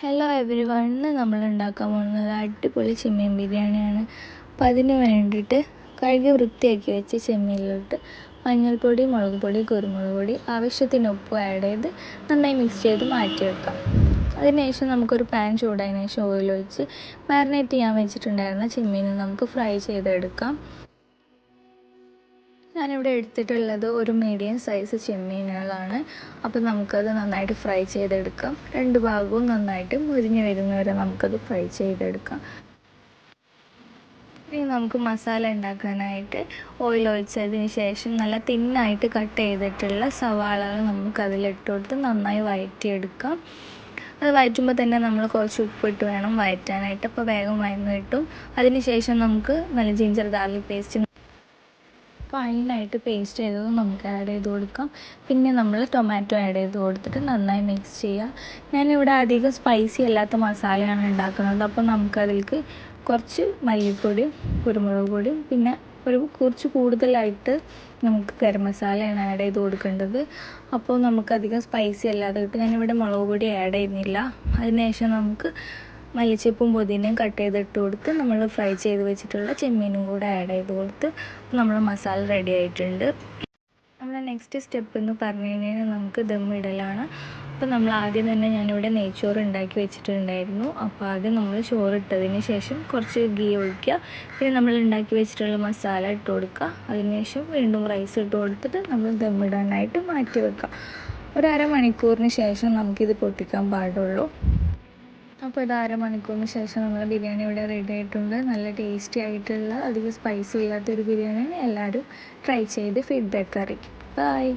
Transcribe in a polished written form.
Hello every one, ഇന്ന് നമ്മൾ ഉണ്ടാക്കാൻ പോകുന്നത് അടിപൊളി ചെമ്മീൻ ബിരിയാണിയാണ്. അപ്പം അതിന് വേണ്ടിയിട്ട് കഴുകി വൃത്തിയാക്കി വെച്ച് ചെമ്മീനിലോട്ട് മഞ്ഞൾപ്പൊടി, മുളക് പൊടി, കുരുമുളക് പൊടി, ആവശ്യത്തിന് ഉപ്പ് ആഡ് ചെയ്ത് നന്നായി മിക്സ് ചെയ്ത് മാറ്റി വെക്കാം. അതിനുശേഷം നമുക്കൊരു പാൻ ചൂടായതിനു ശേഷം ഓയിൽ ഒഴിച്ച് മാരിനേറ്റ് ചെയ്യാൻ വെച്ചിട്ടുണ്ടായിരുന്ന ചെമ്മീൻ നമുക്ക് ഫ്രൈ ചെയ്തെടുക്കാം. ഞാനിവിടെ എടുത്തിട്ടുള്ളത് ഒരു മീഡിയം സൈസ് ചെമ്മീനുകളാണ്. അപ്പോൾ നമുക്കത് നന്നായിട്ട് ഫ്രൈ ചെയ്തെടുക്കാം. രണ്ട് ഭാഗവും നന്നായിട്ട് മുരിഞ്ഞ് വരുന്നവരെ നമുക്കത് ഫ്രൈ ചെയ്തെടുക്കാം. ഇനി നമുക്ക് മസാല ഉണ്ടാക്കാനായിട്ട് ഓയിൽ ഒഴിച്ചതിന് ശേഷം നല്ല തിന്നായിട്ട് കട്ട് ചെയ്തിട്ടുള്ള സവാളകൾ നമുക്ക് അതിലിട്ട് കൊടുത്ത് നന്നായി വഴറ്റിയെടുക്കാം. അത് വഴറ്റുമ്പോൾ തന്നെ നമ്മൾ കുറച്ച് ഉപ്പിട്ട് വേണം വഴറ്റാനായിട്ട്. അപ്പോൾ വേഗം വഴന്ന് കിട്ടും. അതിന് ശേഷം നമുക്ക് നല്ല ജിഞ്ചർ ഗാർലിക് പേസ്റ്റ് ഫൈനായിട്ട് പേസ്റ്റ് ചെയ്തത് നമുക്ക് ആഡ് ചെയ്ത് കൊടുക്കാം. പിന്നെ നമ്മൾ ടൊമാറ്റോ ആഡ് ചെയ്ത് കൊടുത്തിട്ട് നന്നായി മിക്സ് ചെയ്യുക. ഞാനിവിടെ അധികം സ്പൈസി അല്ലാത്ത മസാലയാണ് ഉണ്ടാക്കുന്നത്. അപ്പോൾ നമുക്കതിലേക്ക് കുറച്ച് മല്ലിപ്പൊടിയും കുരുമുളക് പൊടിയും പിന്നെ കുറച്ച് കൂടുതലായിട്ട് നമുക്ക് ഗരം മസാലയാണ് ആഡ് ചെയ്ത് കൊടുക്കേണ്ടത്. അപ്പോൾ നമുക്കധികം സ്പൈസി അല്ലാതെ കിട്ടും. ഞാനിവിടെ മുളക് പൊടി ആഡ് ചെയ്യുന്നില്ല. അതിനുശേഷം നമുക്ക് മല്ലിച്ചപ്പും പുതിനയും കട്ട് ചെയ്തിട്ട് കൊടുത്ത് നമ്മൾ ഫ്രൈ ചെയ്ത് വെച്ചിട്ടുള്ള ചെമ്മീനും കൂടെ ആഡ് ചെയ്ത് കൊടുത്ത് നമ്മൾ മസാല റെഡി ആയിട്ടുണ്ട്. നമ്മുടെ നെക്സ്റ്റ് സ്റ്റെപ്പ് എന്ന് പറഞ്ഞു കഴിഞ്ഞാൽ നമുക്ക് ദമ്മിടലാണ്. അപ്പോൾ നമ്മൾ ആദ്യം തന്നെ ഞാനിവിടെ നെയ്ച്ചോറ് ഉണ്ടാക്കി വെച്ചിട്ടുണ്ടായിരുന്നു. അപ്പോൾ ആദ്യം നമ്മൾ ചോറിട്ടതിന് ശേഷം കുറച്ച് ഗീ ഒഴിക്കുക. പിന്നെ നമ്മൾ ഉണ്ടാക്കി വെച്ചിട്ടുള്ള മസാല ഇട്ട് കൊടുക്കുക. അതിനുശേഷം വീണ്ടും റൈസ് ഇട്ട് കൊടുത്തിട്ട് നമ്മൾ ദമ്മിടാനായിട്ട് മാറ്റി വെക്കുക. ഒരു അരമണിക്കൂറിന് ശേഷം നമുക്കിത് പൊട്ടിക്കാൻ പാടുള്ളൂ. അപ്പോൾ ഇത് അരമണിക്കൂറിന് ശേഷം നമ്മുടെ ബിരിയാണി ഇവിടെ റെഡി ആയിട്ടുണ്ട്. നല്ല ടേസ്റ്റി ആയിട്ടുള്ള അധികം സ്പൈസി ഇല്ലാത്തൊരു ബിരിയാണി. എല്ലാവരും ട്രൈ ചെയ്ത് ഫീഡ്ബാക്ക് അറിയിക്കും. ബൈ.